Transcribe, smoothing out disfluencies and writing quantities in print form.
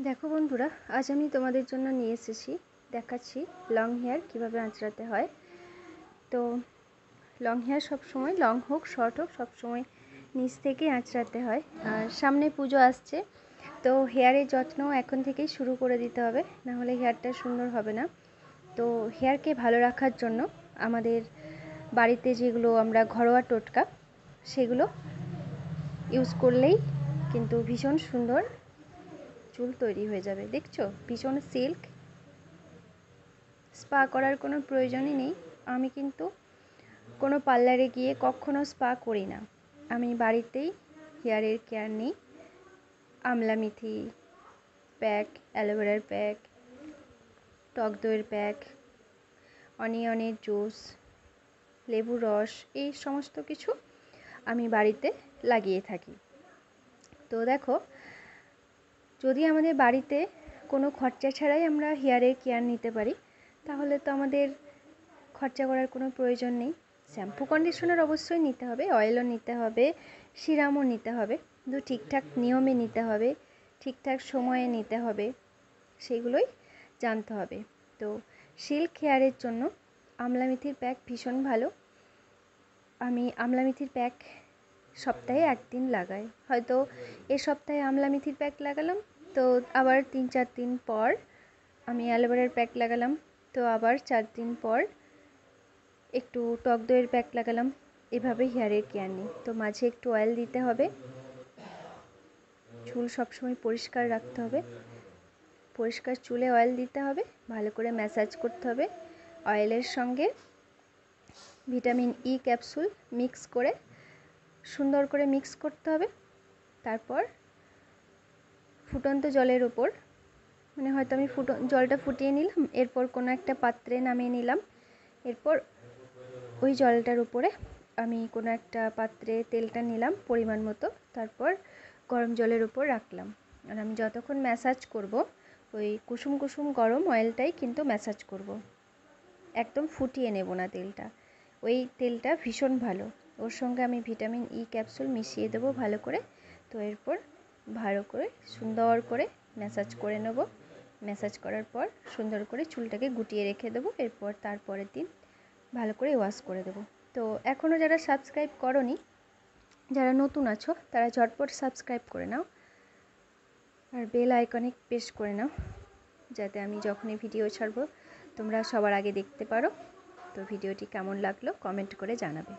দেখো বন্ধুরা, আজ আমি তোমাদের জন্য নিয়ে এসেছি দেখাচ্ছি লং হেয়ার কিভাবে আঁচড়াতে হয়। তো লং হেয়ার সবসময়, লং হোক শর্ট হোক, সবসময় নিচ থেকে আঁচড়াতে হয়। আর সামনে পুজো আসছে, তো হেয়ারের যত্ন এখন থেকেই শুরু করে দিতে হবে, না হলে হেয়ারটা সুন্দর হবে না। তো হেয়ারকে ভালো রাখার জন্য আমাদের বাড়িতে যেগুলো আমরা ঘরোয়া টোটকা, সেগুলো ইউজ করলেই কিন্তু ভীষণ সুন্দর চুল তৈরি হয়ে যাবে। দেখছো, ভীষণ সিল্ক। স্পা করার কোনো প্রয়োজনই নেই। আমি কিন্তু কোনো পার্লারে গিয়ে কখনো স্পা করি না, আমি বাড়িতেই হেয়ারের কেয়ার নিই। আমলা মেথি প্যাক, অ্যালোভেরার প্যাক, টক দইয়ের প্যাক, অনিয়নের জুস, লেবুর রস, এই সমস্ত কিছু আমি বাড়িতে লাগিয়ে থাকি। তো দেখো, যদি আমাদের বাড়িতে কোনো খরচা ছাড়াই আমরা হেয়ারের কেয়ার নিতে পারি, তাহলে তো আমাদের খরচা করার কোনো প্রয়োজন নেই। শ্যাম্পু কন্ডিশনার অবশ্যই নিতে হবে, অয়েলও নিতে হবে, সিরামও নিতে হবে, কিন্তু ঠিকঠাক নিয়মে নিতে হবে, ঠিকঠাক সময়ে নিতে হবে, সেগুলোই জানতে হবে। তো সিল্ক হেয়ারের জন্য আমলা মেথির প্যাক ভীষণ ভালো। আমি আমলা মেথির প্যাক সপ্তাহে একদিন লাগাই। হয়তো এ সপ্তাহে আমলা মেথির প্যাক লাগালাম, তো আবার 3-4 দিন পর আমি অ্যালোভেরার প্যাক লাগালাম, তো আবার 4 দিন পর একটু টক দইয়ের প্যাক লাগালাম। এভাবে হেয়ারের কেয়ার নিই। তো মাঝে একটু অয়েল দিতে হবে। চুল সবসময় পরিষ্কার রাখতে হবে, পরিষ্কার চুলে অয়েল দিতে হবে, ভালো করে ম্যাসাজ করতে হবে। অয়েলের সঙ্গে ভিটামিন ই ক্যাপসুল মিক্স করে সুন্দর করে মিক্স করতে হবে। তারপর ফুটন্ত জলের ওপর, মানে হয়তো আমি জলটা ফুটিয়ে নিলাম, এরপর কোনো একটা পাত্রে নামিয়ে নিলাম, এরপর ওই জলটার উপরে আমি কোনো একটা পাত্রে তেলটা নিলাম পরিমাণ মতো, তারপর গরম জলের উপর রাখলাম। আর আমি যতক্ষণ ম্যাসাজ করব, ওই কুসুম কুসুম গরম অয়েলটাই কিন্তু ম্যাসাজ করব, একদম ফুটিয়ে নেব না তেলটা। ওই তেলটা ভীষণ ভালো। ওর সঙ্গে আমি ভিটামিন ই ক্যাপসুল মিশিয়ে দেবো ভালো করে। তো এরপর ভালো করে সুন্দর করে ম্যাসাজ করে নেব। ম্যাসাজ করার পর সুন্দর করে চুলটাকে গুটিয়ে রেখে দেবো। এরপর তারপরের দিন ভালো করে ওয়াশ করে দেবো। তো এখনও যারা সাবস্ক্রাইব করোনি, যারা নতুন আছো, তারা ঝটপট সাবস্ক্রাইব করে নাও আর বেল আইকনে প্রেস করে নাও, যাতে আমি যখনই ভিডিও ছাড়বো তোমরা সবার আগে দেখতে পারো। তো ভিডিওটি কেমন লাগলো কমেন্ট করে জানাবে।